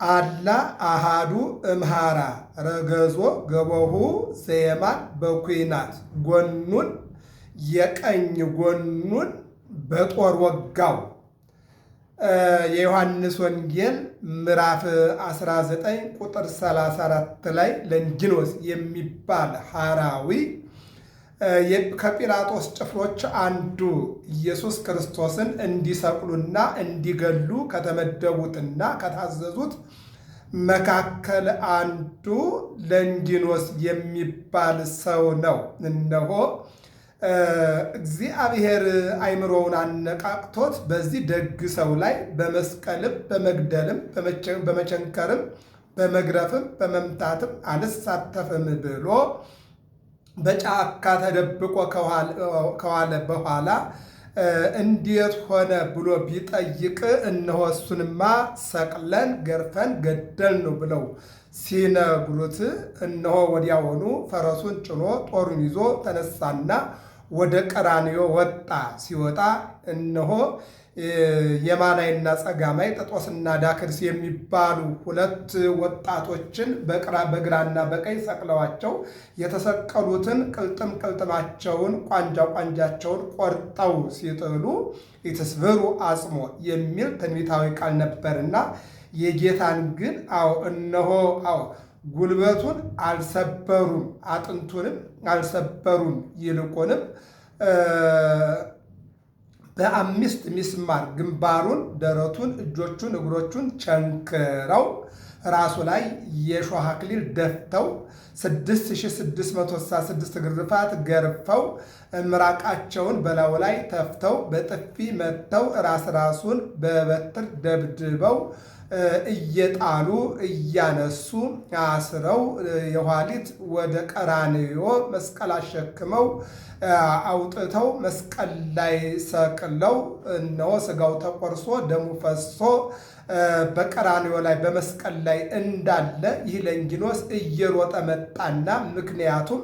አላ አሃዱ እምሃራ ረገዞ ገቦሁ ዘየማን በኩናት ጎኑን የቀኝ ጎኑን በጦር ወጋው። የዮሐንስ ወንጌል ምዕራፍ 19 ቁጥር 34 ላይ ለንጊኖስ የሚባል ሐራዊ ከጲላጦስ ጭፍሮች አንዱ ኢየሱስ ክርስቶስን እንዲሰቅሉና እንዲገሉ ከተመደቡትና ከታዘዙት መካከል አንዱ ለንጊኖስ የሚባል ሰው ነው። እነሆ እግዚአብሔር አእምሮውን አነቃቅቶት በዚህ ደግ ሰው ላይ በመስቀልም በመግደልም በመቸንከርም በመግረፍም በመምታትም አልሳተፍም ብሎ በጫካ ተደብቆ ከዋለ በኋላ እንዴት ሆነ ብሎ ቢጠይቅ እነሆ እሱንማ ሰቅለን ገርፈን ገደልነው ብለው ሲነግሩት እነሆ ወዲያውኑ ፈረሱን ጭኖ ጦሩን ይዞ ተነሳና ወደ ቀራንዮ ወጣ። ሲወጣ እነሆ የማናይና ጸጋማይ ጢጦስና ዳክርስ የሚባሉ ሁለት ወጣቶችን በግራና በቀኝ ሰቅለዋቸው የተሰቀሉትን ቅልጥማቸውን ቋንጃቸውን ቆርጠው ሲጥሉ ኢትስብሩ አጽሞ የሚል ትንቢታዊ ቃል ነበርና የጌታን ግን እነሆ ጉልበቱን አልሰበሩም፣ አጥንቱንም አልሰበሩም። ይልቁንም በ5 ሚስማር ግንባሩን፣ ደረቱን፣ እጆቹን፣ እግሮቹን ቸንክረው ራሱ ላይ የሾህ አክሊል ደፍተው 6666 ግርፋት ገርፈው ምራቃቸውን በላዩ ላይ ተፍተው በጥፊ መትተው ራሱን በበትር ደብድበው እየጣሉ እያነሱ አስረው የኋሊት ወደ ቀራንዮ መስቀል አሸክመው አውጥተው መስቀል ላይ ሰቅለው እነሆ ሥጋው ተቆርሶ ደሙ ፈሶ በቀራንዮ ላይ በመስቀል ላይ እንዳለ ይህ ለንጊኖስ እየሮጠ መጣና ምክንያቱም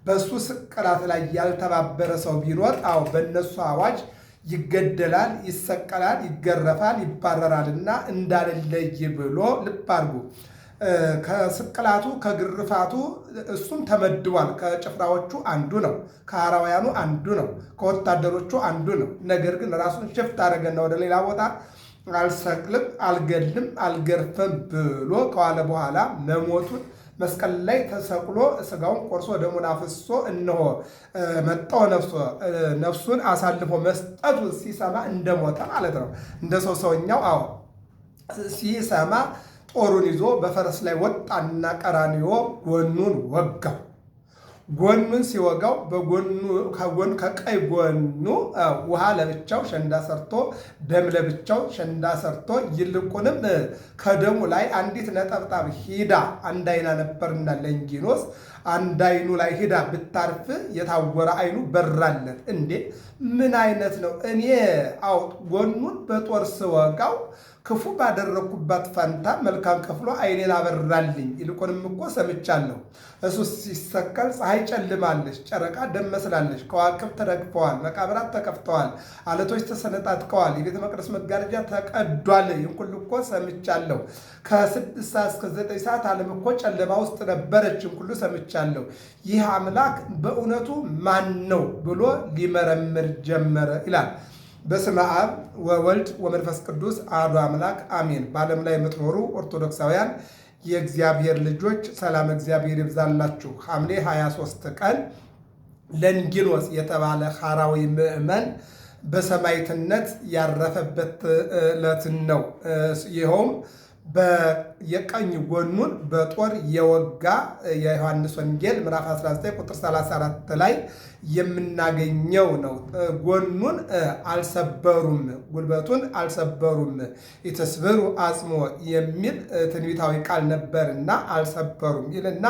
በሱ ስቅላት ላይ ያልተባበረ ሰው ቢኖር በእነሱ አዋጅ ይገደላል፣ ይሰቀላል፣ ይገረፋል፣ ይባረራልና እንዳልለይ ብሎ ልብ አድርጉ። ከስቅላቱ ከግርፋቱ እሱም ተመድቧል። ከጭፍራዎቹ አንዱ ነው። ከሐራውያኑ አንዱ ነው። ከወታደሮቹ አንዱ ነው። ነገር ግን ራሱን ሽፍት አደረገና ወደ ሌላ ቦታ አልሰቅልም፣ አልገልም፣ አልገርፍም ብሎ ከዋለ በኋላ መሞቱን መስቀል ላይ ተሰቅሎ ሥጋውን ቆርሶ ደሙን አፍሶ እነሆ መጣው ነፍሱን አሳልፎ መስጠቱ ሲሰማ እንደሞተ ማለት ነው። እንደ ሰውኛው ሲሰማ ጦሩን ይዞ በፈረስ ላይ ወጣና ቀራንዮ ጎኑን ወጋው። ጎኑን ሲወጋው ከቀኝ ጎኑ ውሃ ለብቻው ሸንዳ ሰርቶ ደም ለብቻው ሸንዳ ሰርቶ ይልቁንም ከደሙ ላይ አንዲት ነጠብጣብ ሂዳ አንድ አይና ነበርና ለንጊኖስ አንድ አይኑ ላይ ሂዳ ብታርፍ የታወረ አይኑ በራለት። እንዴ ምን አይነት ነው? እኔ ጎኑን በጦር ስወጋው ክፉ ባደረግኩባት ፈንታ መልካም ከፍሎ አይኔን አበራልኝ። ይልቁንም እኮ ሰምቻለሁ እሱ ሲሰቀል ፀሐይ ጨልማለች፣ ጨረቃ ደም መስላለች፣ ከዋክብት ተረግፈዋል፣ መቃብራት ተከፍተዋል፣ አለቶች ተሰነጣጥቀዋል፣ የቤተ መቅደስ መጋረጃ ተቀዷል። ይህን ሁሉ እኮ ሰምቻለሁ። ከ6 ሰዓት እስከ 9 ሰዓት ዓለም እኮ ጨለማ ውስጥ ነበረች። ይህን ሁሉ ሰምቻለሁ። ይህ አምላክ በእውነቱ ማን ነው ብሎ ሊመረምር ጀመረ ይላል። በስመ አብ ወወልድ ወመንፈስ ቅዱስ አሐዱ አምላክ አሜን። በዓለም ላይ የምትኖሩ ኦርቶዶክሳውያን የእግዚአብሔር ልጆች ሰላም እግዚአብሔር ይብዛላችሁ። ሐምሌ 23 ቀን ለንጊኖስ የተባለ ሐራዊ ምዕመን በሰማዕትነት ያረፈበት ዕለትን ነው። ይኸውም የቀኝ ጎኑን በጦር የወጋ የዮሐንስ ወንጌል ምዕራፍ 19 ቁጥር 34 ላይ የምናገኘው ነው። ጎኑን አልሰበሩም፣ ጉልበቱን አልሰበሩም። ኢትስብሩ አጽሞ የሚል ትንቢታዊ ቃል ነበርና አልሰበሩም ይልና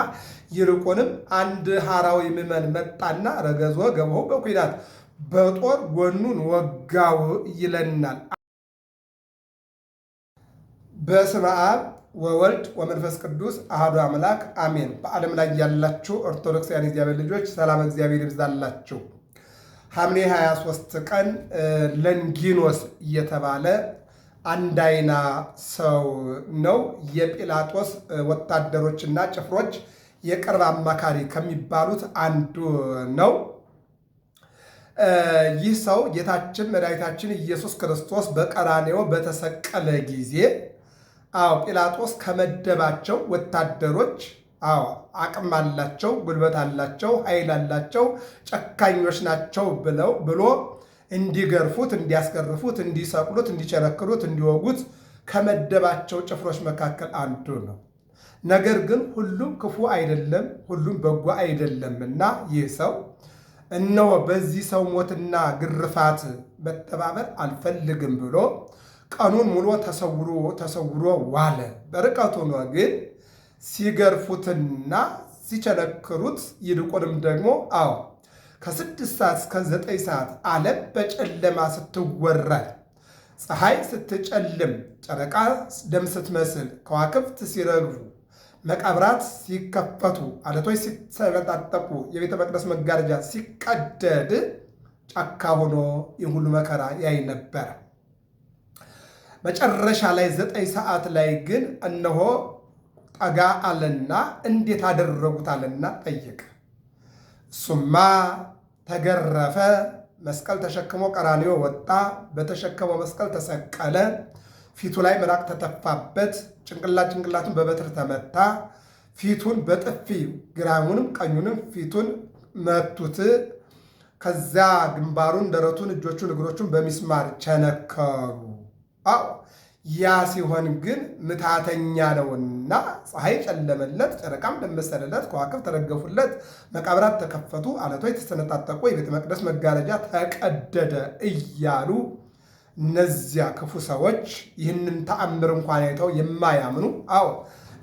ይልቁንም አንድ ሐራዊ ምዕመን መጣና ረገዞ ገቦሁ በኩናት በጦር ጎኑን ወጋው ይለናል። በስመ አብ ወወልድ ወመንፈስ ቅዱስ አሐዱ አምላክ አሜን። በዓለም ላይ ያላችሁ ኦርቶዶክሳውያን እግዚአብሔር ልጆች ሰላም እግዚአብሔር ይብዛላችሁ። ሐምሌ 23 ቀን ለንጊኖስ እየተባለ አንድ አይና ሰው ነው። የጲላጦስ ወታደሮችና ጭፍሮች የቅርብ አማካሪ ከሚባሉት አንዱ ነው። ይህ ሰው ጌታችን መድኃኒታችን ኢየሱስ ክርስቶስ በቀራንዮ በተሰቀለ ጊዜ ጲላጦስ ከመደባቸው ወታደሮች አቅም አላቸው፣ ጉልበት አላቸው፣ ኃይል አላቸው፣ ጨካኞች ናቸው ብሎ እንዲገርፉት፣ እንዲያስገርፉት፣ እንዲሰቅሉት፣ እንዲቸነክሩት፣ እንዲወጉት ከመደባቸው ጭፍሮች መካከል አንዱ ነው። ነገር ግን ሁሉም ክፉ አይደለም፣ ሁሉም በጎ አይደለምና ይህ ሰው እነሆ በዚህ ሰው ሞትና ግርፋት መተባበር አልፈልግም ብሎ ቀኑን ሙሉ ተሰውሮ ዋለ። በርቀቱ ነው ግን ሲገርፉትና ሲቸነክሩት ይልቁንም ደግሞ ከ6 ሰዓት እስከ 9 ሰዓት ዓለም በጨለማ ስትወረድ፣ ፀሐይ ስትጨልም፣ ጨረቃ ደም ስትመስል፣ ከዋክብት ሲረግፉ፣ መቃብራት ሲከፈቱ፣ አለቶች ሲሰነጣጠቁ፣ የቤተ መቅደስ መጋረጃ ሲቀደድ ጫካ ሆኖ ይህ ሁሉ መከራ ያይ ነበረ። መጨረሻ ላይ 9 ሰዓት ላይ ግን እነሆ ጠጋ አለና እንዴት አደረጉት አለና ጠየቀ። እሱማ ተገረፈ፣ መስቀል ተሸክሞ ቀራንዮ ወጣ፣ በተሸከመው መስቀል ተሰቀለ፣ ፊቱ ላይ ምራቅ ተተፋበት፣ ጭንቅላቱን በበትር ተመታ፣ ፊቱን በጥፊ ግራውንም ቀኙንም ፊቱን መቱት። ከዛ ግንባሩን፣ ደረቱን፣ እጆቹን፣ እግሮቹን በሚስማር ቸነከሩ። ያ ሲሆን ግን ምታተኛ ነውና ፀሐይ ጨለመለት፣ ጨረቃም ደም መሰለለት፣ ከዋክብት ተረገፉለት፣ መቃብራት ተከፈቱ፣ አለቶች ተሰነጣጠቁ፣ የቤተ መቅደስ መጋረጃ ተቀደደ እያሉ እነዚያ ክፉ ሰዎች ይህንን ተአምር እንኳን አይተው የማያምኑ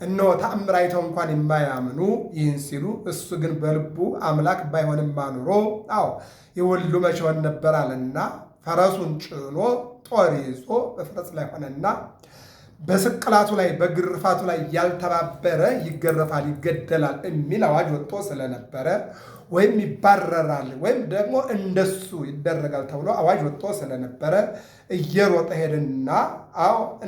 እነሆ ተአምር አይተው እንኳን የማያምኑ ይህን ሲሉ፣ እሱ ግን በልቡ አምላክ ባይሆንማ ኑሮ የሁሉ መቼ ሆን ነበር አለና ፈረሱን ጭኖ ጦር ይዞ በፈረስ ላይ ሆነና በስቅላቱ ላይ በግርፋቱ ላይ ያልተባበረ ይገረፋል፣ ይገደላል የሚል አዋጅ ወጥቶ ስለነበረ ወይም ይባረራል ወይም ደግሞ እንደሱ ይደረጋል ተብሎ አዋጅ ወጥቶ ስለነበረ እየሮጠ ሄድና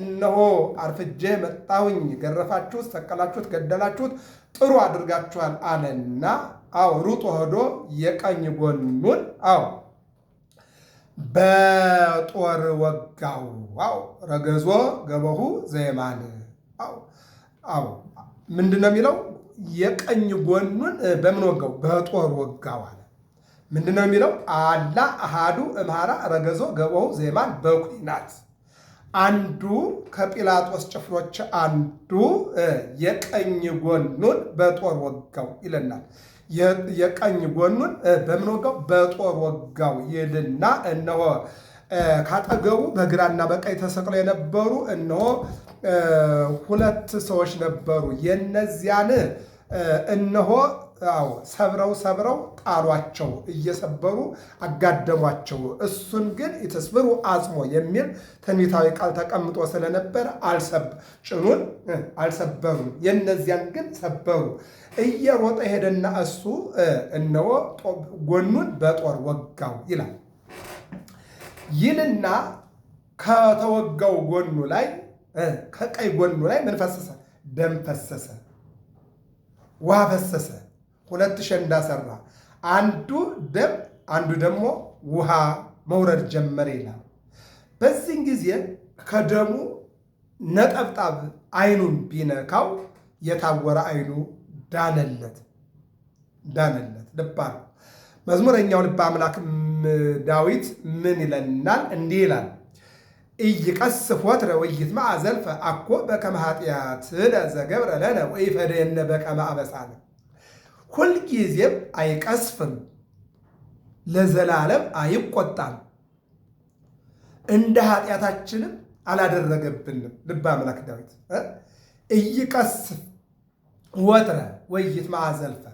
እነሆ አርፍጄ መጣሁኝ፣ ገረፋችሁት፣ ሰቀላችሁት፣ ገደላችሁት፣ ጥሩ አድርጋችኋል አለና ሩጦ ሄዶ የቀኝ ጎኑን በጦር ወጋው። ረገዞ ገበሁ ዘየማን ምንድን ነው የሚለው? የቀኝ ጎኑን በምን ወጋው? በጦር ወጋው አለ። ምንድን ነው የሚለው? አላ አሃዱ እምሃራ ረገዞ ገበሁ ዘየማን በኩናት። አንዱ ከጲላጦስ ጭፍሮች አንዱ የቀኝ ጎኑን በጦር ወጋው ይለናል። የቀኝ ጎኑን በምን ወጋው? በጦር ወጋው ይልና እነሆ ካጠገቡ በግራና በቀኝ ተሰቅለው የነበሩ እነሆ 2 ሰዎች ነበሩ። የነዚያን እነሆ ሰብረው ጣሏቸው፣ እየሰበሩ አጋደሟቸው። እሱን ግን ኢትስብሩ አጽሞ የሚል ትንቢታዊ ቃል ተቀምጦ ስለነበረ ጭኑን አልሰበሩም፣ የነዚያን ግን ሰበሩ። እየሮጠ ሄደና እሱ እነሆ ጎኑን በጦር ወጋው ይላል። ይልና ከተወጋው ጎኑ ላይ ከቀኝ ጎኑ ላይ ምን ፈሰሰ? ደም ፈሰሰ፣ ውሃ ፈሰሰ። 2 ሸንዳ ሰራ። አንዱ ደም አንዱ ደግሞ ውሃ መውረድ ጀመረ ይላል። በዚህን ጊዜ ከደሙ ነጠብጣብ አይኑን ቢነካው የታወረ አይኑ ዳነለት። ልባ ነው። መዝሙረኛው ልበ አምላክ ዳዊት ምን ይለናል? እንዲህ ይላል፣ ኢይቀስፍ ወትረ ወይትመዓ ዘልፈ አኮ በከመ ኃጢአትነ ዘገብረ ለነ ወኢፈደየነ በከመ አበሳነ። ሁልጊዜም አይቀስፍም፣ ለዘላለም አይቆጣም፣ እንደ ኃጢአታችንም አላደረገብንም። ልበ አምላክ ዳዊት ኢይቀስፍ ወትረ ወይትመዓ ዘልፈ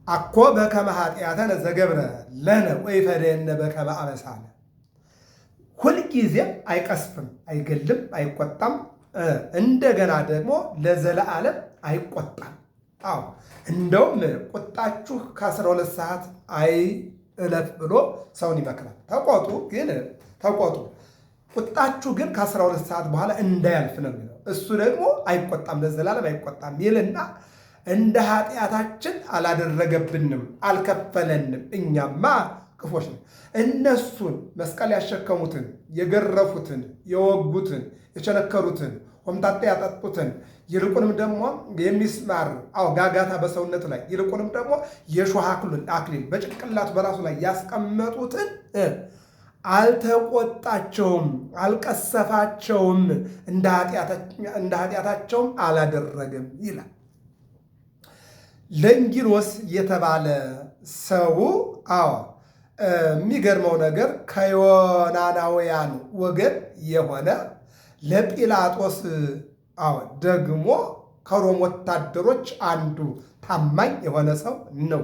አኮ በከመ ኃጢአትነ ዘገብረ ለነ ወኢፈደየነ በከመ አበሳነ። ሁልጊዜም አይቀስፍም፣ አይገልም፣ አይቆጣም፣ እንደገና ደግሞ ለዘላለም አይቆጣም። እንደውም ቁጣችሁ ከ12 ሰዓት አይእለፍ ብሎ ሰውን ይመክራል። ተቆጡ፣ ግን ተቆጡ፣ ቁጣችሁ ግን ከ12 ሰዓት በኋላ እንዳያልፍ ነው የሚለው። እሱ ደግሞ አይቆጣም፣ ለዘላለም አይቆጣም ይልና እንደ ኃጢአታችን አላደረገብንም፣ አልከፈለንም። እኛማ ክፎች ነው። እነሱን መስቀል ያሸከሙትን፣ የገረፉትን፣ የወጉትን፣ የቸነከሩትን፣ ሆምጣጤ ያጠጡትን፣ ይልቁንም ደግሞ የሚስማር ጋጋታ በሰውነቱ ላይ ይልቁንም ደግሞ የሾህ አክሊል በጭንቅላቱ በራሱ ላይ ያስቀመጡትን አልተቆጣቸውም፣ አልቀሰፋቸውም፣ እንደ ኃጢአታቸውም አላደረገም ይላል። ለንጊኖስ የተባለ ሰው የሚገርመው ነገር ከዮናናውያን ወገን የሆነ ለጲላጦስ ደግሞ ከሮም ወታደሮች አንዱ ታማኝ የሆነ ሰው ነው።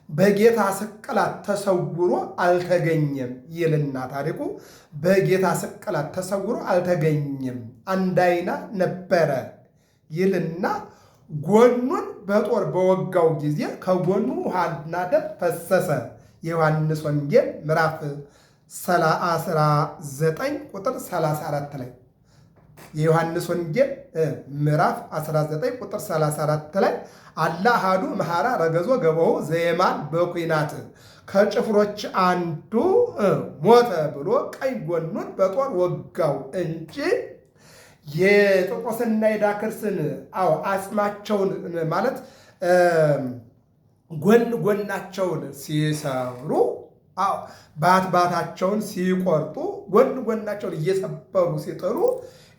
በጌታ ስቅላት ተሰውሮ አልተገኘም ይልና ታሪኩ በጌታ ስቅላት ተሰውሮ አልተገኘም፣ አንድ ዓይና ነበረ ይልና ጎኑን በጦር በወጋው ጊዜ ከጎኑ ውሃና ደም ፈሰሰ። የዮሐንስ ወንጌል ምዕራፍ 19 ቁጥር 34 ላይ የዮሐንስ ወንጌል ምዕራፍ 19 ቁጥር 34 ላይ አላ አሐዱ መሐራ ረገዞ ገበው ዘየማን በኩናት ከጭፍሮች አንዱ ሞተ ብሎ ቀኝ ጎኑን በጦር ወጋው እንጂ የጥቆስና የዳክርስን አጽማቸውን ማለት ጎናቸውን ሲሰሩ ባታቸውን ሲቆርጡ ጎናቸውን እየሰበሩ ሲጥሩ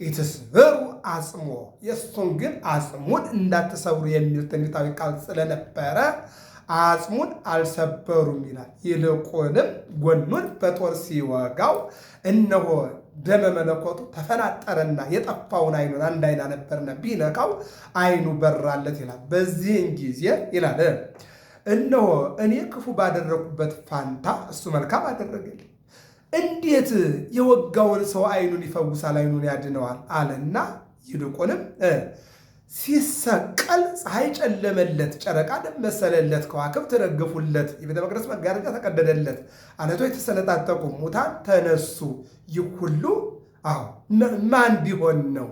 ኢትስበሩ አጽሞ የእሱን ግን አጽሙን እንዳትሰብሩ የሚል ትንቢታዊ ቃል ስለነበረ አጽሙን አልሰበሩም ይላል። ይልቁንም ጎኑን በጦር ሲወጋው እነሆ ደመ መለኮቱ ተፈናጠረና የጠፋውን ዓይኑን አንድ ዓይና ነበርና ቢነካው ዓይኑ በራለት ይላል። በዚህን ጊዜ ይላል እነሆ እኔ ክፉ ባደረኩበት ፋንታ እሱ መልካም አደረገልኝ። እንዴት የወጋውን ሰው ዓይኑን ይፈውሳል፣ ዓይኑን ያድነዋል አለና ይልቁንም ሲሰቀል ፀሐይ ጨለመለት፣ ጨረቃ ደም መሰለለት፣ ከዋክብት ረገፉለት፣ የቤተ መቅደስ መጋረጃ ተቀደደለት፣ ዓለቶች የተሰነጣጠቁ፣ ሙታን ተነሱ። ይህ ሁሉ ማን ቢሆን ነው?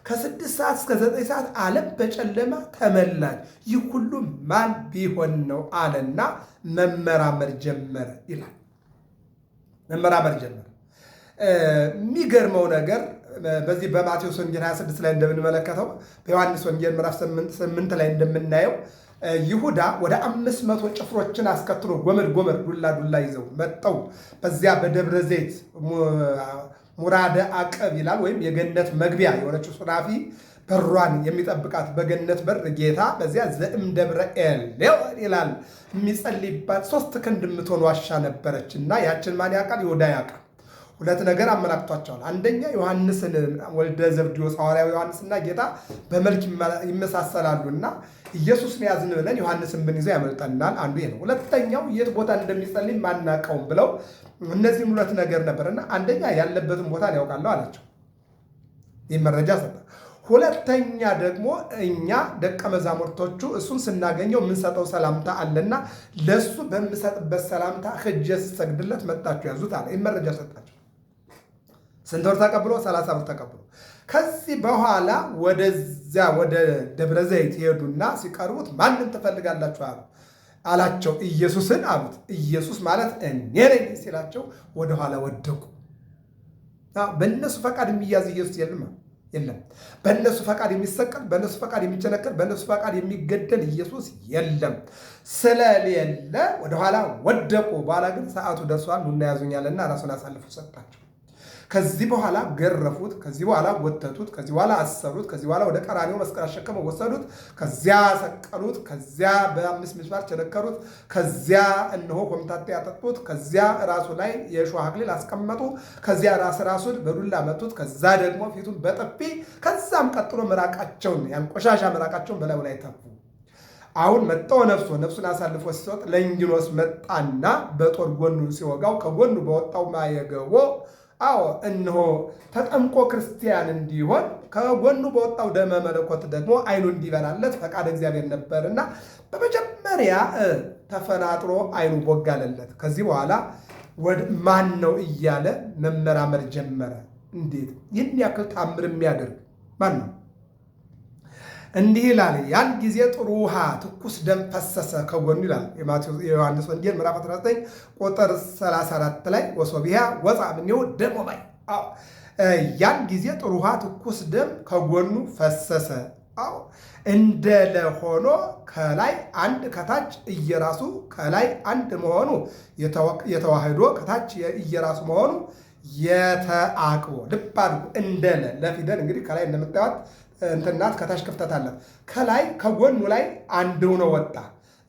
ከ6 ሰዓት እስከ 9 ሰዓት ዓለም በጨለማ ተመላች። ይህ ሁሉ ማን ቢሆን ነው አለና መመራመር ጀመረ ይላል። መመራመር ጀመረ። የሚገርመው ነገር በዚህ በማቴዎስ ወንጌል 26 ላይ እንደምንመለከተው በዮሐንስ ወንጌል ምዕራፍ 8 ላይ እንደምናየው ይሁዳ ወደ 500 ጭፍሮችን አስከትሎ ጎመድ ዱላ ይዘው መጠው በዚያ በደብረ ዘይት ሙራደ አቀብ ይላል ወይም የገነት መግቢያ የሆነችው ሱራፊ በሯን የሚጠብቃት በገነት በር ጌታ በዚያ ዘእም ደብረ ኤልዮን ይላል የሚጸልይባት 3 ክንድ የምትሆን ዋሻ ነበረች እና ያችን ማን ያውቃል? ይሁዳ ያውቃል። ሁለት ነገር አመላክቷቸዋል። አንደኛ ዮሐንስን ወልደ ዘብዴዎስ ሐዋርያው ዮሐንስና ጌታ በመልክ ይመሳሰላሉና ኢየሱስን ያዝን ብለን ዮሐንስን ብንይዘው ያመልጠናል። አንዱ ይሄ ነው። ሁለተኛው የት ቦታ እንደሚጸልይ ማናውቀውም ብለው እነዚህም ሁለት ነገር ነበርና አንደኛ ያለበትን ቦታ ያውቃለሁ አላቸው። ይህ መረጃ ሰጠ። ሁለተኛ ደግሞ እኛ ደቀ መዛሙርቶቹ እሱን ስናገኘው የምንሰጠው ሰላምታ አለና ለሱ በምሰጥበት ሰላምታ ሄጄ ስሰግድለት መጣችሁ ያዙት አለ። ይህ መረጃ ሰጣቸው። ስንት ብር ተቀብሎ? 30 ብር ተቀብሎ። ከዚህ በኋላ ወደዚያ ወደ ደብረ ዘይት ሄዱና ሲቀርቡት ማንን ትፈልጋላችሁ አላቸው። ኢየሱስን አሉት። ኢየሱስ ማለት እኔ ነኝ ሲላቸው ወደኋላ ወደቁ። በእነሱ ፈቃድ የሚያዝ ኢየሱስ የለም። በእነሱ ፈቃድ የሚሰቀል፣ በእነሱ ፈቃድ የሚቸነከር፣ በእነሱ ፈቃድ የሚገደል ኢየሱስ የለም። ስለሌለ ወደኋላ ወደቁ። በኋላ ግን ሰዓቱ ደርሷል ኑና ያዙኛልና ራሱን አሳልፎ ሰጣቸው። ከዚህ በኋላ ገረፉት። ከዚህ በኋላ ወተቱት። ከዚህ በኋላ አሰሩት። ከዚህ በኋላ ወደ ቀራንዮ መስቀል አሸከመው ወሰዱት። ከዚያ ሰቀሉት። ከዚያ በ5 ምስማር ቸነከሩት። ከዚያ እነሆ ኮምታጤ ያጠጡት። ከዚያ ራሱ ላይ የእሾህ አክሊል አስቀመጡ። ከዚያ ራሱን በዱላ መቱት። ከዛ ደግሞ ፊቱን በጥፊ ከዛም ቀጥሎ ምራቃቸውን ያን ቆሻሻ ምራቃቸውን በላዩ ላይ ተፉ። አሁን መጣው ነፍሱን አሳልፎ ሲሰጥ ለንጊኖስ መጣና በጦር ጎኑን ሲወጋው ከጎኑ በወጣው ማየገቦ እነሆ ተጠምቆ ክርስቲያን እንዲሆን ከጎኑ በወጣው ደመ መለኮት ደግሞ ዓይኑ እንዲበራለት ፈቃድ እግዚአብሔር ነበርና በመጀመሪያ ተፈናጥሮ ዓይኑ ቦጋለለት። ከዚህ በኋላ ማን ነው እያለ መመራመር ጀመረ። እንዴት ይህን ያክል ታምር የሚያደርግ ማን ነው? እንዲህ ይላል። ያን ጊዜ ጥሩ ውሃ ትኩስ ደም ፈሰሰ ከጎኑ ይላል የዮሐንስ ወንጌል ምዕራፍ 19 ቁጥር 34 ላይ ወሶቢያ ወፃ እምኔሁ ደም ወማይ። ያን ጊዜ ጥሩ ውሃ ትኩስ ደም ከጎኑ ፈሰሰ። እንደ ለሆኖ ከላይ አንድ ከታች እየራሱ ከላይ አንድ መሆኑ የተዋህዶ ከታች እየራሱ መሆኑ የተአቅቦ ልብ አድርጉ። እንደ ለፊደል እንግዲህ ከላይ እንደምታዩት እንትናት ከታች ክፍተት አለ። ከላይ ከጎኑ ላይ አንድ ሆኖ ወጣ።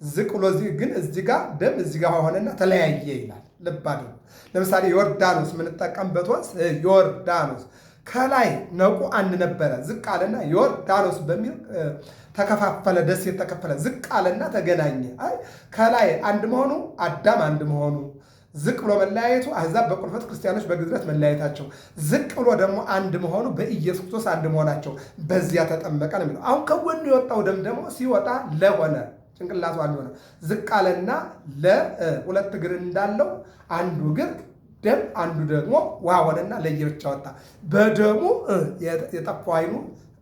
ዝቅ ብሎ ግን እዚህ ጋር ደም እዚህ ጋር ሆነና ተለያየ ይላል። ልብ አድርጉ። ለምሳሌ ዮርዳኖስ የምንጠቀምበት ወንዝ ዮርዳኖስ ከላይ ነቁ አንድ ነበረ። ዝቅ አለና ዮርዳኖስ በሚል ተከፋፈለ። ደሴት ተከፈለ። ዝቅ አለና ተገናኘ። ከላይ አንድ መሆኑ አዳም አንድ መሆኑ ዝቅ ብሎ መለያየቱ አሕዛብ በቁልፈት ክርስቲያኖች በግዝረት መለያየታቸው፣ ዝቅ ብሎ ደግሞ አንድ መሆኑ በኢየሱስ ክርስቶስ አንድ መሆናቸው በዚያ ተጠመቀ ነው የሚለው። አሁን ከጎኑ የወጣው ደም ደግሞ ሲወጣ ለሆነ ጭንቅላቱ አንድ ሆነ። ዝቅ አለና ለሁለት እግር እንዳለው አንዱ እግር ደም አንዱ ደግሞ ውሃ ሆነና ለየብቻ ወጣ። በደሙ የጠፋው ዓይኑ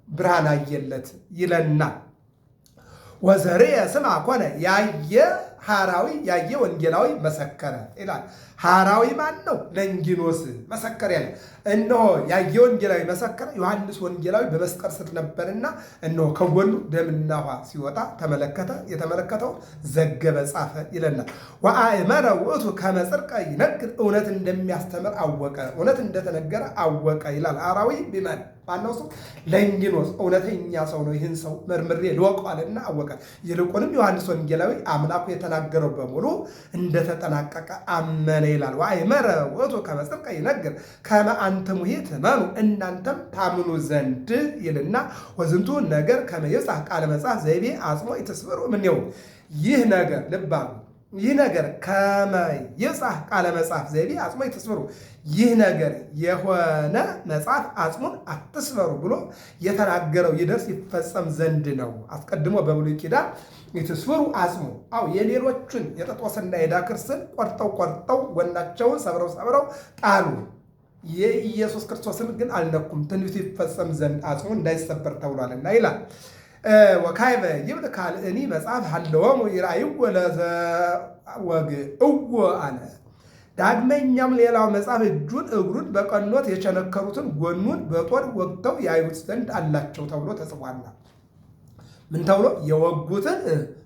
ብርሃን አየለት ይለናል። ወዘሬ ስማ ኮነ ያየ ሐራዊ ያየ ወንጌላዊ መሰከረ ይላል። ሐራዊ ማን ነው? ለንጊኖስ መሰከረ ያለ እነሆ ያየ ወንጌላዊ መሰከረ። ዮሐንስ ወንጌላዊ በመስቀል ስር ነበርና እነሆ ከጎኑ ደምና ውሃ ሲወጣ ተመለከተ። የተመለከተው ዘገበ ጻፈ ይለናል። ወአእመረ ውእቱ ከመ ጽድቀ ይነግር እውነት እንደሚያስተምር አወቀ፣ እውነት እንደተነገረ አወቀ ይላል። ሐራዊ ቢመን ማነው? ሰው ለንጊኖስ እውነተኛ ሰው ነው። ይህን ሰው መርምሬ ልወቀዋልና አወቀ። ይልቁንም ዮሐንስ ወንጌላዊ አምላኩ የተናገረው በሙሉ እንደተጠናቀቀ አመነ ይላል። ወአእመረ ውእቱ ከመ ጽድቀ ይነግር ከመ አንትሙ ትእመኑ እናንተም ታምኑ ዘንድ ይልና ወዝንቱ ነገር ከመ ይብጽሕ ቃለ መጽሐፍ ዘይቤ አጽሞ ይትስብሩ እምኔሁ። ይህ ነገር ልብ አሉ። ይህ ነገር ከመ ይብጽሕ ቃለ መጽሐፍ ዘይቤ አጽሞ ይትስብሩ፣ ይህ ነገር የሆነ መጽሐፍ አጽሙን አትስበሩ ብሎ የተናገረው ይደርስ ይፈጸም ዘንድ ነው። አስቀድሞ በብሉይ ኪዳን ይትስብሩ አጽሙ የሌሎቹን የጥጦስና የዳክርስን ቆርጠው ጎናቸውን ሰብረው ጣሉ። የኢየሱስ ክርስቶስን ግን አልነኩም፣ ትንቢቱ ይፈጸም ዘንድ አጽሙ እንዳይሰበር ተብሏልና ይላል። ወካዕበ ይብል ካልእኒ መጽሐፍ ሀለወሙ ይራእይዎ ለዘወግእዎ አለ። ዳግመኛም ሌላው መጽሐፍ እጁን እግሩን በቀኖት የቸነከሩትን ጎኑን በጦር ወግተው ያዩት ዘንድ አላቸው ተብሎ ተጽፏልና። ምን ተብሎ? የወጉትን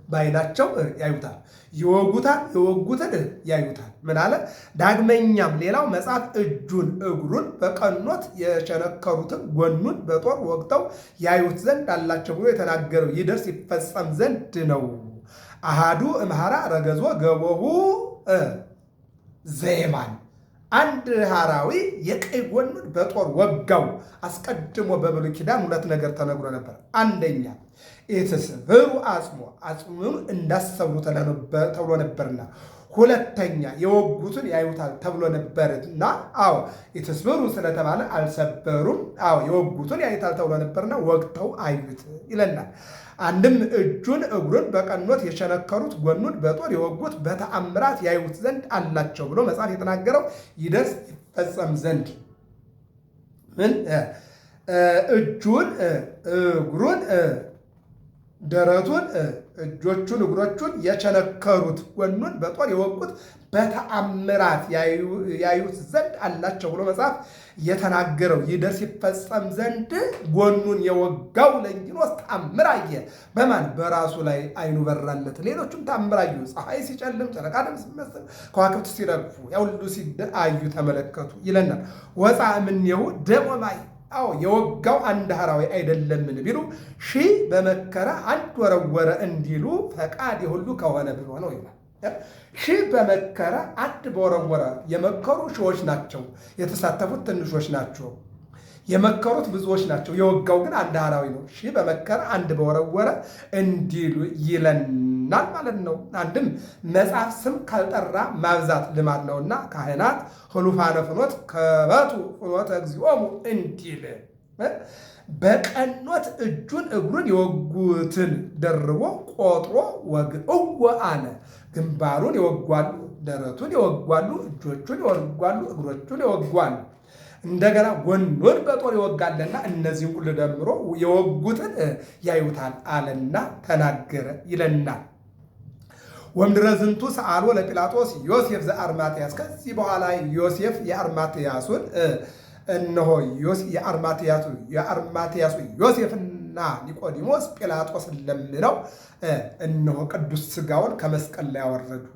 በዓይናቸው ያዩታል፣ የወጉትን ያዩታል። ምን አለ? ዳግመኛም ሌላው መጽሐፍ እጁን እግሩን በቀኖት የቸነከሩትን ጎኑን በጦር ወግተው ያዩት ዘንድ አላቸው ብሎ የተናገረው ይደርስ ይፈጸም ዘንድ ነው። አሃዱ እምሃራ ረገዞ ገቦሁ ዘየማን አንድ ሐራዊ የቀኝ ጎኑን በጦር ወጋው። አስቀድሞ በብሉይ ኪዳን ሁለት ነገር ተነግሮ ነበር። አንደኛ ኢትስብሩ አጽሙን እንዳሰብሩ ተብሎ ነበርና፣ ሁለተኛ የወጉትን ያዩታል ተብሎ ነበርና። ኢትስብሩ ስለተባለ አልሰበሩም። የወጉትን ያዩታል ተብሎ ነበርና ወግተው አዩት ይለናል። አንድም እጁን እግሩን በቀኖት የቸነከሩት ጎኑን በጦር የወጉት በተአምራት ያዩት ዘንድ አላቸው ብሎ መጽሐፍ የተናገረው ይደርስ ይፈጸም ዘንድ ምን እጁን እግሩን ደረቱን እጆቹን እግሮቹን የቸነከሩት ጎኑን በጦር የወጉት በተአምራት ያዩት ዘንድ አላቸው ብሎ መጽሐፍ የተናገረው ይደርስ ይፈጸም ዘንድ ጎኑን የወጋው ለንጊኖስ ተአምር አየ። በማን? በራሱ ላይ ዓይኑ በራለት። ሌሎቹም ተአምር አዩ። ፀሐይ ሲጨልም፣ ጨረቃ ደም ሲመስል፣ ከዋክብት ሲረግፉ ያውሉ ሲአዩ ተመለከቱ ይለናል። ወፃ እምኔሁ ደም ወማይ የወጋው አንድ ሐራዊ አይደለምን ቢሉ ሺህ በመከረ አንድ ወረወረ እንዲሉ ፈቃድ የሁሉ ከሆነ ብሎ ነው ይላል። ሺህ በመከረ አንድ በወረወረ የመከሩ ሺዎች ናቸው፣ የተሳተፉት ትንሾች ናቸው። የመከሩት ብዙዎች ናቸው፣ የወጋው ግን አንድ ሐራዊ ነው። ሺህ በመከረ አንድ በወረወረ እንዲሉ ይለናል ማለት ነው። አንድም መጽሐፍ ስም ካልጠራ ማብዛት ልማድ ነውና ካህናት ህሉፋነ ፍኖት ከበቱ ፍኖተ እግዚኦሙ እንዲል በቀኖት እጁን እግሩን የወጉትን ደርቦ ቆጥሮ ወግእዎ አለ። ግንባሩን የወጓሉ ደረቱን ይወጓሉ፣ እጆቹን ይወጓሉ፣ እግሮቹን ይወጓሉ። እንደገና ጎኑን በጦር ይወጋልና እነዚህን ሁሉ ደምሮ የወጉትን ያዩታል አለና ተናገረ ይለናል። ወምድረ ዝንቱ ሰአሎ ለጲላጦስ ዮሴፍ ዘአርማትያስ። ከዚህ በኋላ ዮሴፍ የአርማትያሱን እነሆ የአርማትያሱ ዮሴፍና ኒቆዲሞስ ጲላጦስን ለምነው እነሆ ቅዱስ ሥጋውን ከመስቀል ላይ ያወረዱ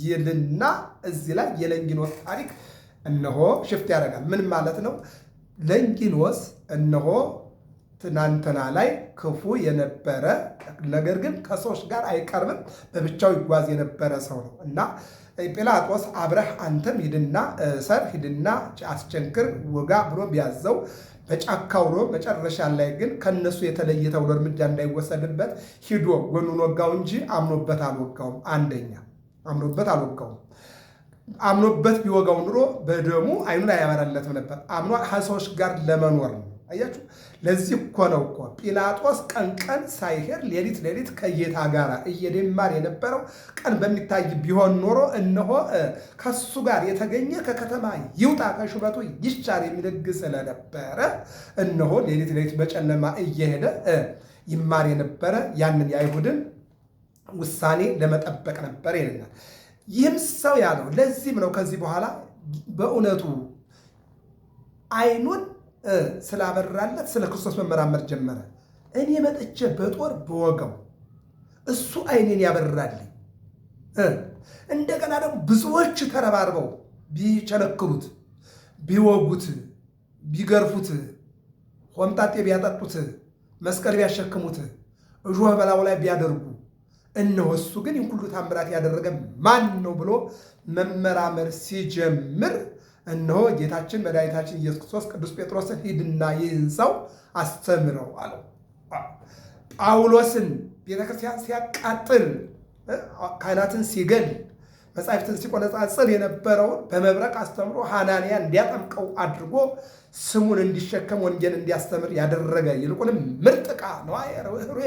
ይልና እዚህ ላይ የለንጊኖስ ታሪክ እነሆ ሽፍት ያደርጋል። ምን ማለት ነው? ለንጊኖስ እነሆ ትናንትና ላይ ክፉ የነበረ ነገር ግን ከሰዎች ጋር አይቀርብም፣ በብቻው ይጓዝ የነበረ ሰው ነው እና ጲላጦስ አብረህ አንተም ሂድና እሰር፣ ሂድና አስቸንክር፣ ውጋ ብሎ ቢያዘው በጫካ ውሎ መጨረሻ ላይ ግን ከነሱ የተለየ ተብሎ እርምጃ እንዳይወሰድበት ሂዶ ጎኑን ወጋው እንጂ አምኖበት አልወጋውም። አንደኛ አምኖበት አልወጋውም። አምኖበት ቢወጋው ኑሮ በደሙ አይኑን አያበራለትም ነበር። አምኖ ከሰዎች ጋር ለመኖር ነው። አያችሁ፣ ለዚህ እኮ ነው እኮ ጲላጦስ ቀን ቀን ሳይሄድ ሌሊት ሌሊት ከጌታ ጋር እየደማር የነበረው። ቀን በሚታይ ቢሆን ኖሮ እነሆ ከሱ ጋር የተገኘ ከከተማ ይውጣ ከሹመቱ ይሻር የሚል ሕግ ስለነበረ እነሆ ሌሊት ሌሊት በጨለማ እየሄደ ይማር የነበረ ያንን የአይሁድን ውሳኔ ለመጠበቅ ነበር ይለናል። ይህም ሰው ያለው ለዚህም ነው። ከዚህ በኋላ በእውነቱ አይኑን ስላበራለት ስለ ክርስቶስ መመራመር ጀመረ። እኔ መጥቼ በጦር በወጋው እሱ አይኔን ያበራልኝ፣ እንደገና ደግሞ ብዙዎች ተረባርበው ቢቸነክሩት፣ ቢወጉት፣ ቢገርፉት፣ ሆምጣጤ ቢያጠጡት፣ መስቀል ቢያሸክሙት፣ እሾህ በላዩ ላይ ቢያደርጉ እነሆ እሱ ግን ይህ ሁሉ ታምራት ያደረገ ማን ነው ብሎ መመራመር ሲጀምር እነሆ ጌታችን መድኃኒታችን ኢየሱስ ክርስቶስ ቅዱስ ጴጥሮስን ሂድና ይህን ሰው አስተምረው አለው። ጳውሎስን ቤተክርስቲያን ሲያቃጥል፣ ካህናትን ሲገል፣ መጻሕፍትን ሲቆነጻጽል የነበረውን በመብረቅ አስተምሮ ሐናንያ እንዲያጠምቀው አድርጎ ስሙን እንዲሸከም ወንጌል እንዲያስተምር ያደረገ ይልቁንም ምርጥ ዕቃ ነው።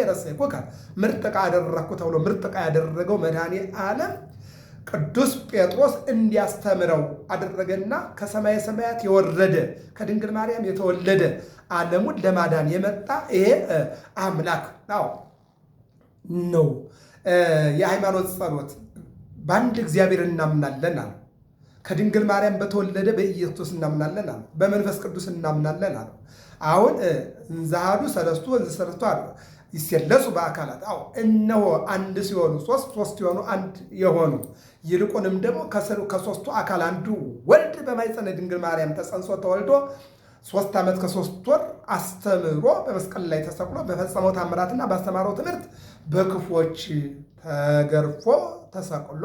ረሰይኩከ ምርጥ ዕቃ አደረግኩ ተብሎ ምርጥ ዕቃ ያደረገው መድኃኔ ዓለም ቅዱስ ጴጥሮስ እንዲያስተምረው አደረገና ከሰማየ ሰማያት የወረደ ከድንግል ማርያም የተወለደ ዓለሙን ለማዳን የመጣ ይሄ አምላክ ነው። የሃይማኖት ጸሎት በአንድ እግዚአብሔር እናምናለን አለ። ከድንግል ማርያም በተወለደ በኢየሱስ እናምናለን አለ። በመንፈስ ቅዱስ እናምናለን አለ። አሁን እንዛሃዱ ሰለስቱ ወንዝ ሰለስቱ አለ ይሰለሱ በአካላት እነሆ አንድ ሲሆኑ ሶስት ሲሆኑ አንድ የሆኑ ይልቁንም ደግሞ ከሶስቱ አካል አንዱ ወልድ በማኅፀነ ድንግል ማርያም ተጸንሶ ተወልዶ 3 ዓመት ከ3 ወር አስተምሮ በመስቀል ላይ ተሰቅሎ በፈጸመው ታምራትና ባስተማረው ትምህርት በክፎች ተገርፎ ተሰቅሎ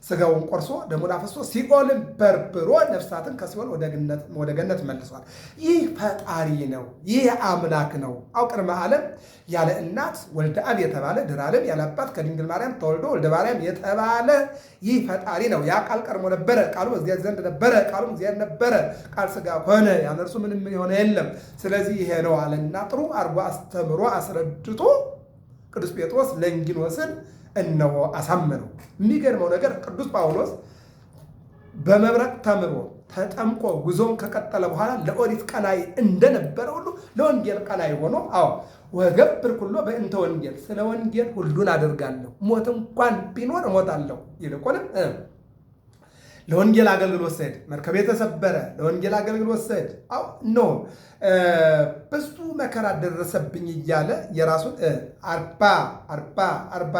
ስጋውን ቆርሶ ደሙን አፍሶ ሲኦልን በርብሮ ነፍሳትን ከሲኦል ወደ ገነት መልሷል። ይህ ፈጣሪ ነው። ይህ አምላክ ነው። ቅድመ ዓለም ያለ እናት ወልደ አብ የተባለ ድኅረ ዓለም ያለ አባት ከድንግል ማርያም ተወልዶ ወልደ ማርያም የተባለ ይህ ፈጣሪ ነው። ያ ቃል ቀድሞ ነበረ፣ ቃሉ በእግዚአብሔር ዘንድ ነበረ፣ ቃሉም እግዚአብሔር ነበረ፣ ቃል ሥጋ ሆነ፣ ያለ እርሱ ምንም የሆነ የለም። ስለዚህ ይሄ ነው አለና ጥሩ አድርጎ አስተምሮ አስረድቶ ቅዱስ ጴጥሮስ ለንጊኖስን እነሆ አሳመነው። የሚገርመው ነገር ቅዱስ ጳውሎስ በመብረቅ ተምሮ ተጠምቆ ጉዞውን ከቀጠለ በኋላ ለኦሪት ቀናይ እንደነበረ ሁሉ ለወንጌል ቀናይ ሆኖ ወገብር ኩሎ በእንተ ወንጌል፣ ስለ ወንጌል ሁሉን አደርጋለሁ፣ ሞት እንኳን ቢኖር እሞታለሁ። ይልቁንም ለወንጌል አገልግሎት ስሄድ መርከብ የተሰበረ ለወንጌል አገልግሎት ስሄድ ብዙ መከራ ደረሰብኝ እያለ የራሱን 40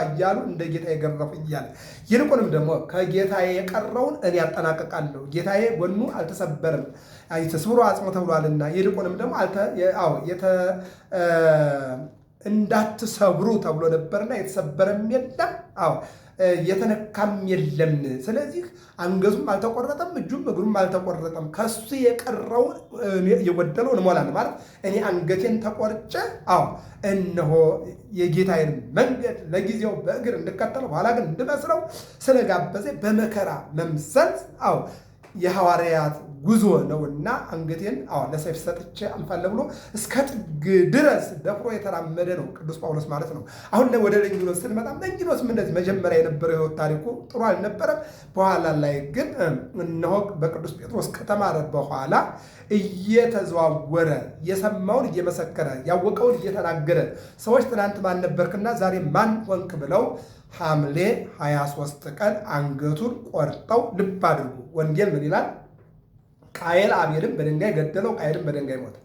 እያሉ እንደ ጌታ የገረፉ እያለ ይልቁንም ደግሞ ከጌታ የቀረውን እኔ ያጠናቀቃለሁ፣ ጌታዬ ጎኑ አልተሰበርም ተሰብሮ አጽሞ ተብሏልና ይልቁንም ደግሞ እንዳትሰብሩ ተብሎ ነበርና የተሰበረም የለም የተነካም የለም። ስለዚህ አንገቱም አልተቆረጠም፣ እጁም እግሩም አልተቆረጠም። ከሱ የቀረውን የጎደለውን እሞላለሁ ማለት እኔ አንገቴን ተቆርጬ እነሆ የጌታዬን መንገድ ለጊዜው በእግር እንድከተለው በኋላ ግን እንድመስለው ስለጋበዘ በመከራ መምሰል የሐዋርያት ጉዞ ነውና አንገቴን ለሰይፍ ሰጥቼ አልፋለሁ ብሎ እስከ ጥግ ድረስ ደፍሮ የተራመደ ነው ቅዱስ ጳውሎስ ማለት ነው። አሁን ወደ ለንጊኖስ ስንመጣ ለንጊኖስም እንደዚህ መጀመሪያ የነበረው ሕይወት ታሪኩ ጥሩ አልነበረም። በኋላ ላይ ግን እነሆ በቅዱስ ጴጥሮስ ከተማረ በኋላ እየተዘዋወረ የሰማውን እየመሰከረ ያወቀውን እየተናገረ ሰዎች ትናንት ማን ነበርክና ዛሬ ማን ሆንክ ብለው ሐምሌ 23 ቀን አንገቱን ቆርጠው ልብ አድርጉ። ወንጌል ምን ይላል? ቃየል አቤልን በድንጋይ ገደለው፣ ቃየልን በድንጋይ ሞተ።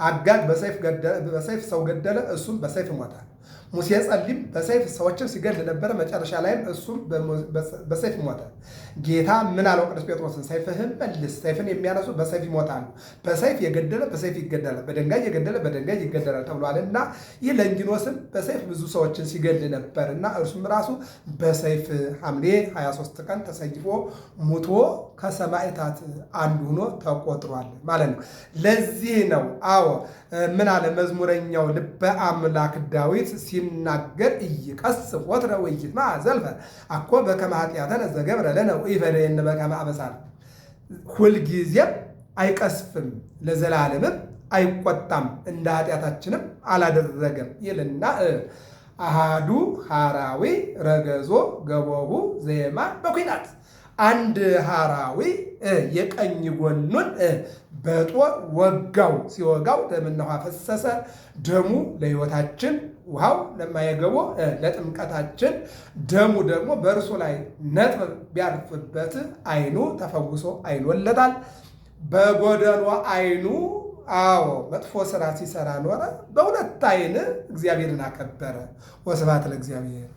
አጋግ በሰይፍ ሰው ገደለ፣ እሱም በሰይፍ ሞታል። ሙሴ ጸሊም በሰይፍ ሰዎችን ሲገድል ነበረ፣ መጨረሻ ላይም እሱም በሰይፍ ሞተ። ጌታ ምን አለው ቅዱስ ጴጥሮስን? ሰይፍህን መልስ፣ ሰይፍን የሚያነሱ በሰይፍ ይሞታሉ፣ በሰይፍ የገደለ በሰይፍ ይገደላል፣ በድንጋይ የገደለ በድንጋይ ይገደላል ተብሏል። እና ይህ ለንጊኖስም በሰይፍ ብዙ ሰዎችን ሲገድል ነበር እና እርሱም ራሱ በሰይፍ ሐምሌ 23 ቀን ተሰይፎ ሙቶ ከሰማዕታት አንዱ ሆኖ ተቆጥሯል ማለት ነው። ለዚህ ነው ምን አለ መዝሙረኛው ልበ አምላክ ዳዊት ሲናገር ኢይቀስፍ ወትረ ወኢይትመዓ ዘልፈ አኮ በከመ ኃጢአተነ ዘገብረ ለነ ወኢፈደየነ በከመ አበሳነ። ሁልጊዜም አይቀስፍም ለዘላለምም አይቆጣም እንደ ኃጢአታችንም አላደረገም ይልና አሃዱ ሐራዊ ረገዞ ገቦሁ ዘየማን በኩናት። አንድ ሐራዊ የቀኝ ጎኑን በጦር ወጋው። ሲወጋው ደምና ውሃ ፈሰሰ። ደሙ ለሕይወታችን፣ ውሃው ለማየገቦ ለጥምቀታችን፣ ደሙ ደግሞ በእርሱ ላይ ነጥብ ቢያርፍበት ዓይኑ ተፈውሶ ዓይን ወለታል። በጎደሎ ዓይኑ መጥፎ ስራ ሲሰራ ኖረ። በሁለት ዓይን እግዚአብሔርን አከበረ። ወስብሐት ለእግዚአብሔር።